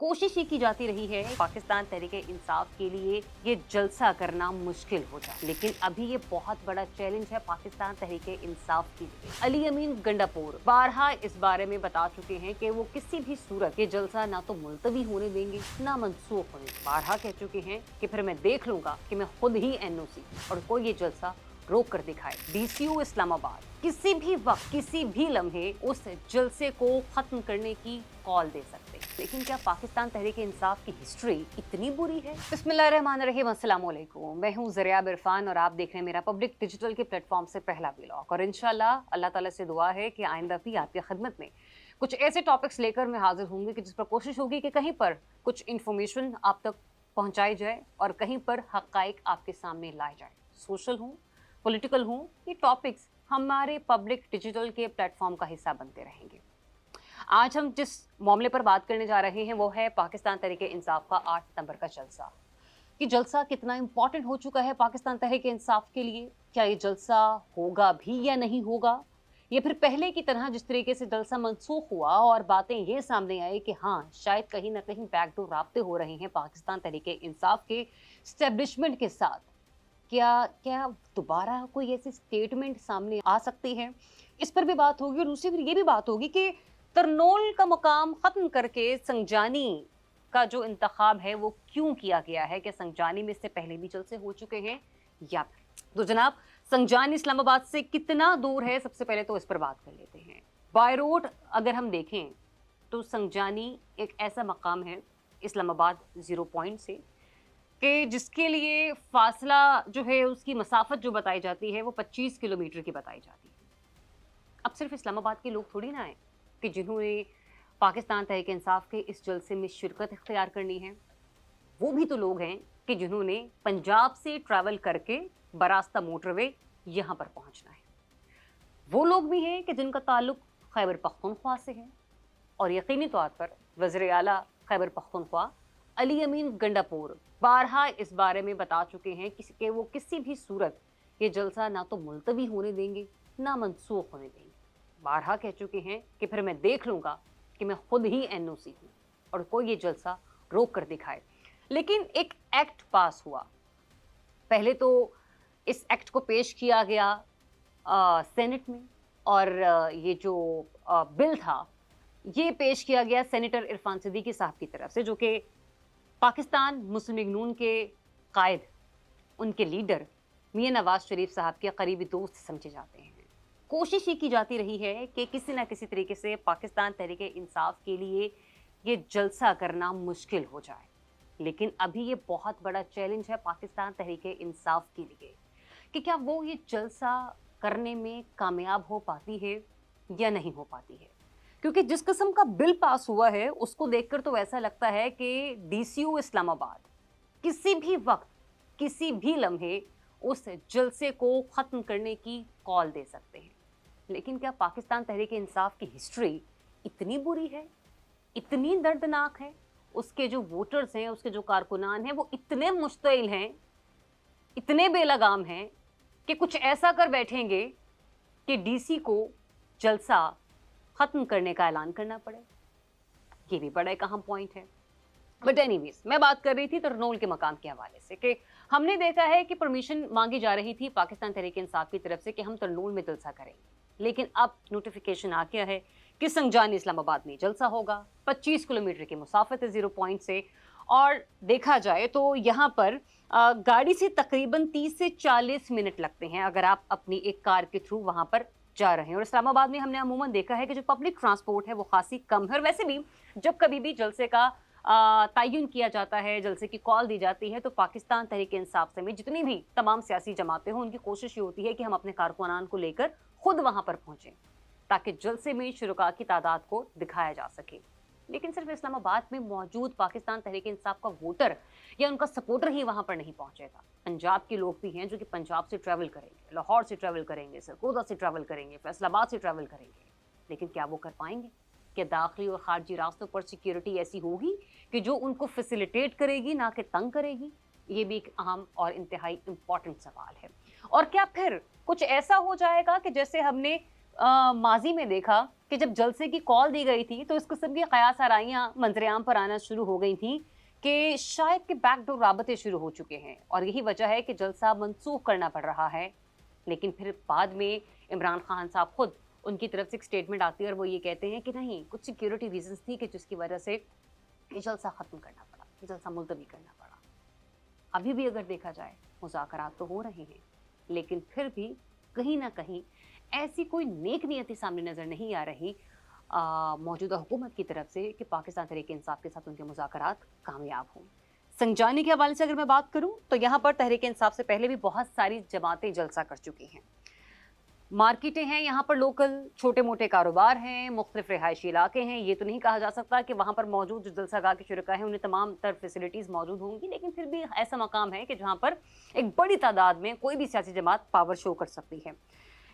कोशिश ये की जाती रही है पाकिस्तान तहरीके इंसाफ के लिए ये जलसा करना मुश्किल हो जाए, लेकिन अभी ये बहुत बड़ा चैलेंज है पाकिस्तान तहरीके इंसाफ के लिए। अली अमीन गंडापुर बारहा इस बारे में बता चुके हैं कि वो किसी भी सूरत ये जलसा ना तो मुलतवी होने देंगे ना मनसूख होने देंगे। बारहा कह चुके हैं कि फिर मैं देख लूंगा कि मैं खुद ही एनओसी और कोई ये जलसा रोक कर दिखाए। डीसीयू इस्लामाबाद किसी भी वक्त किसी भी लम्हे उस जलसे को खत्म करने की कॉल दे सकते हैं, लेकिन क्या पाकिस्तान तहरीक इंसाफ की हिस्ट्री इतनी बुरी है? बिस्मिल्लाहिर्रहमानिर्रहीम, अस्सलाम वालेकुम। मैं हूं ज़रिया इरफान और आप देख रहे हैं मेरा पब्लिक डिजिटल के प्लेटफॉर्म से पहला व्लॉग। और इंशाल्लाह अल्लाह ताला से दुआ है कि आइंदा भी आपकी खिदमत में कुछ ऐसे टॉपिक्स लेकर मैं हाजिर होंगी कि जिस पर कोशिश होगी कि कहीं पर कुछ इन्फॉर्मेशन आप तक पहुंचाई जाए और कहीं पर हक़ाइक़ आपके सामने लाए जाए। सोशल हूँ, पॉलिटिकल हूँ, ये टॉपिक्स हमारे पब्लिक डिजिटल के प्लेटफॉर्म का हिस्सा बनते रहेंगे। आज हम जिस मामले पर बात करने जा रहे हैं वो है पाकिस्तान तहरीक इंसाफ का 8 सितंबर का जलसा। कि जलसा कितना इम्पोर्टेंट हो चुका है पाकिस्तान तहरीक इंसाफ के लिए, क्या ये जलसा होगा भी या नहीं होगा, या फिर पहले की तरह जिस तरीके से जलसा मनसूख हुआ और बातें ये सामने आई कि हाँ शायद कहीं ना कहीं बैकडोर राब्ते हो रहे हैं पाकिस्तान तहरीक इंसाफ के स्टैब्लिशमेंट के साथ, क्या क्या दोबारा कोई ऐसी स्टेटमेंट सामने आ सकती है, इस पर भी बात होगी। और दूसरी फिर ये भी बात होगी कि तरनोल का मुकाम खत्म करके संजानी का जो इंतखाब है वो क्यों किया गया है, कि संजानी में इससे पहले भी जलसे हो चुके हैं या तो जनाब संजानी इस्लामाबाद से कितना दूर है, सबसे पहले तो इस पर बात कर लेते हैं। बाय रोड अगर हम देखें तो संजानी एक ऐसा मकाम है इस्लामाबाद 0 पॉइंट से कि जिसके लिए फासला जो है उसकी मसाफत जो बताई जाती है वो 25 किलोमीटर की बताई जाती है। अब सिर्फ इस्लामाबाद के लोग थोड़ी ना आए कि जिन्होंने पाकिस्तान तहरीक इंसाफ के इस जलसे में शिरकत इख्तियार करनी है, वो भी तो लोग हैं कि जिन्होंने पंजाब से ट्रैवल करके बरास्ता मोटरवे यहाँ पर पहुँचना है। वो लोग भी हैं कि जिनका ताल्लुक खैबर पख्तूनख्वा से है और यकीनी तौर पर वज़ीर आला खैबर पख्तूनख्वा अली अमीन गंडापुर बारहा इस बारे में बता चुके हैं कि वो किसी भी सूरत ये जलसा ना तो मुलतवी होने देंगे ना मनसूख होने देंगे। बारहा कह चुके हैं कि फिर मैं देख लूंगा कि मैं खुद ही एनओसी हूँ और कोई ये जलसा रोक कर दिखाए। लेकिन एक एक्ट पास हुआ, पहले तो इस एक्ट को पेश किया गया सेनेट में और ये जो बिल था ये पेश किया गया सेनेटर इरफान सिद्दीकी साहब की तरफ से, जो कि पाकिस्तान मुस्लिम लीग नून के कायद, उनके लीडर मियां नवाज शरीफ साहब के करीबी दोस्त समझे जाते हैं। कोशिश ये की जाती रही है कि किसी ना किसी तरीके से पाकिस्तान तहरीक इंसाफ के लिए ये जलसा करना मुश्किल हो जाए, लेकिन अभी ये बहुत बड़ा चैलेंज है पाकिस्तान तहरीक इंसाफ के लिए कि क्या वो ये जलसा करने में कामयाब हो पाती है या नहीं हो पाती है। क्योंकि जिस किस्म का बिल पास हुआ है उसको देखकर तो ऐसा लगता है कि डीसीयू इस्लामाबाद किसी भी वक्त किसी भी लम्हे उस जलसे को ख़त्म करने की कॉल दे सकते हैं, लेकिन क्या पाकिस्तान तहरीक इंसाफ की हिस्ट्री इतनी बुरी है, इतनी दर्दनाक है, उसके जो वोटर्स हैं, उसके जो कारकुनान हैं वो इतने मुश्तिल हैं, इतने बेलगाम हैं कि कुछ ऐसा कर बैठेंगे कि डीसी को जलसा खत्म करने का ऐलान करना पड़े। ये भी बड़ा एक अहम पॉइंट है। बट एनीवेज मैं बात कर रही थी तरनोल के मकाम के हवाले से कि हमने देखा है कि परमिशन मांगी जा रही थी पाकिस्तान तहरीक इंसाफ की तरफ से कि हम तरनोल में जलसा करेंगे, लेकिन अब नोटिफिकेशन आ गया है कि संजानी इस्लामाबाद में जलसा होगा। 25 किलोमीटर की मुसाफत है 0 पॉइंट से, और देखा जाए तो यहाँ पर गाड़ी से तकरीबन 30 से 40 मिनट लगते हैं अगर आप अपनी एक कार के थ्रू वहाँ पर जा रहे हैं। और इस्लामाबाद में हमने अमूमन देखा है कि जो पब्लिक ट्रांसपोर्ट है वो खासी कम है। और वैसे भी जब कभी भी जलसे का तयन किया जाता है, जलसे की कॉल दी जाती है, तो पाकिस्तान तहरीक इंसाफ समेत जितनी भी तमाम सियासी जमातें हों उनकी कोशिश ये होती है कि हम अपने कारकुनान को लेकर खुद वहाँ पर पहुँचें ताकि जलसे में शुरका की तादाद को दिखाया जा सके। लेकिन सिर्फ इस्लामाबाद में मौजूद पाकिस्तान तहरीक इंसाफ का वोटर या उनका सपोर्टर ही वहाँ पर नहीं पहुँचेगा। पंजाब के लोग भी हैं जो कि पंजाब से ट्रैवल करेंगे, लाहौर से ट्रैवल करेंगे, सरगोदा से ट्रैवल करेंगे, फैसलाबाद से ट्रैवल करेंगे, लेकिन क्या वो कर पाएंगे? क्या दाखिली और खारजी रास्तों पर सिक्योरिटी ऐसी होगी कि जो उनको फैसिलिटेट करेगी ना कि तंग करेगी? ये भी एक अहम और इंतहाई इम्पॉर्टेंट सवाल है। और क्या फिर कुछ ऐसा हो जाएगा कि जैसे हमने माजी में देखा कि जब जलसे की कॉल दी गई थी तो इस किस्म की कयास आराइयां मंजरेआम पर आना शुरू हो गई थी कि शायद के बैकडोर राबते शुरू हो चुके हैं और यही वजह है कि जलसा मनसूख करना पड़ रहा है। लेकिन फिर बाद में इमरान खान साहब खुद उनकी तरफ से एक स्टेटमेंट आती है और वो ये कहते हैं कि नहीं, कुछ सिक्योरिटी रीजंस थी कि जिसकी वजह से ये जलसा खत्म करना पड़ा, ये जलसा मुलतवी करना पड़ा। अभी भी अगर देखा जाए मुज़ाकरात तो हो रहे हैं, लेकिन फिर भी कहीं ना कहीं ऐसी कोई नेक नियति सामने नजर नहीं आ रही मौजूदा हुकूमत की तरफ से कि पाकिस्तान तहरीक इंसाफ के साथ उनके मुज़ाकरात कामयाब हों। संजानी के हवाले से अगर मैं बात करूं तो यहाँ पर तहरीक इंसाफ से पहले भी बहुत सारी जमातें जलसा कर चुकी हैं। मार्केटें हैं, यहाँ पर लोकल छोटे मोटे कारोबार हैं, मुख्तलिफ रिहायशी इलाके हैं। ये तो नहीं कहा जा सकता कि वहाँ पर मौजूद जो जलसागाह के शुरका हैं उन्हें तमाम तर फैसिलिटीज़ मौजूद होंगी, लेकिन फिर भी ऐसा मकाम है कि जहाँ पर एक बड़ी तादाद में कोई भी सियासी जमात पावर शो कर सकती है।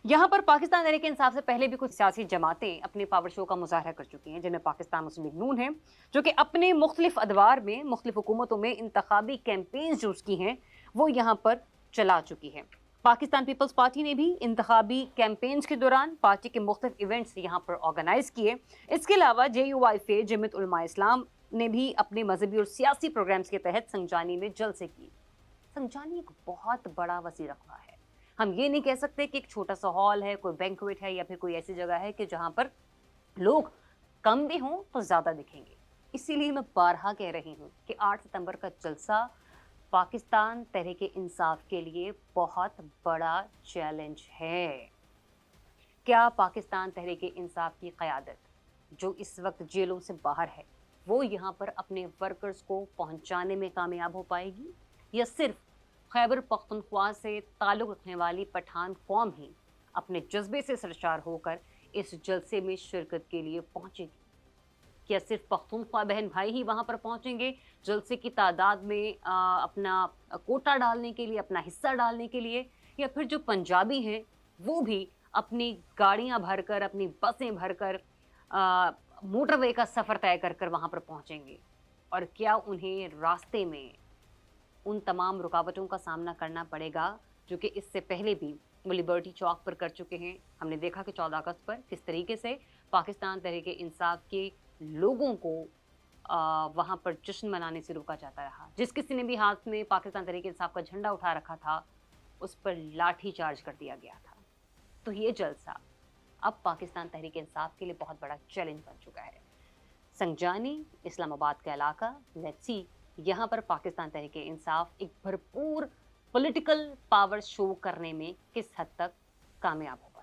यहाँ पर पाकिस्तान तहरीक इंसाफ से पहले भी कुछ सियासी जमातें अपने पावर शो का मुजाहरा कर चुकी हैं, जिनमें पाकिस्तान मुस्लिम लीग नून है, जो कि अपने मुख्तलिफ अदवार में मुख्तलिफ हुकूमतों में इंतखाबी कैंपेन्स जो उसकी हैं वो यहाँ पर चला चुकी है। पाकिस्तान पीपल्स पार्टी ने भी इंतखाबी कैंपेन्स के दौरान पार्टी के मुख्तलिफ इवेंट्स यहाँ पर ऑर्गेनाइज किए। इसके अलावा JUIFA जमीयत उलमा इस्लाम ने भी अपने मजहबी और सियासी प्रोग्राम्स के तहत संजानी में जलसे किए। संजानी एक बहुत बड़ा वसी रकबा है। हम ये नहीं कह सकते कि एक छोटा सा हॉल है, कोई बैंक्वेट है या फिर कोई ऐसी जगह है कि जहाँ पर लोग कम भी हों तो ज़्यादा दिखेंगे। इसीलिए मैं बारहा कह रही हूँ कि 8 सितंबर का जलसा पाकिस्तान तहरीक इंसाफ के लिए बहुत बड़ा चैलेंज है। क्या पाकिस्तान तहरीक इंसाफ की क़यादत जो इस वक्त जेलों से बाहर है वो यहाँ पर अपने वर्कर्स को पहुँचाने में कामयाब हो पाएगी, या सिर्फ खैबर पख्तूनख्वा से ताल्लुक़ रखने वाली पठान कौम ही अपने जज्बे से सरशार होकर इस जलसे में शिरकत के लिए पहुँचेगी? क्या सिर्फ पख्तूनख्वा बहन भाई ही वहाँ पर पहुँचेंगे जलसे की तादाद में अपना कोटा डालने के लिए, अपना हिस्सा डालने के लिए, या फिर जो पंजाबी हैं वो भी अपनी गाड़ियाँ भरकर, अपनी बसें भरकर मोटरवे का सफ़र तय कर कर वहाँ पर पहुँचेंगे? और क्या उन्हें रास्ते में उन तमाम रुकावटों का सामना करना पड़ेगा जो कि इससे पहले भी वो लिबर्टी चौक पर कर चुके हैं? हमने देखा कि 14 अगस्त पर किस तरीके से पाकिस्तान तहरीक इंसाफ के लोगों को वहाँ पर जश्न मनाने से रोका जाता रहा। जिस किसी ने भी हाथ में पाकिस्तान तहरीक इंसाफ का झंडा उठा रखा था उस पर लाठी चार्ज कर दिया गया था। तो ये जलसा अब पाकिस्तान तहरीक इंसाफ के लिए बहुत बड़ा चैलेंज बन चुका है। संजानी, इस्लामाबाद का इलाका, लेट्स सी यहाँ पर पाकिस्तान तहरीक इंसाफ एक भरपूर पॉलिटिकल पावर शो करने में किस हद तक कामयाब हो।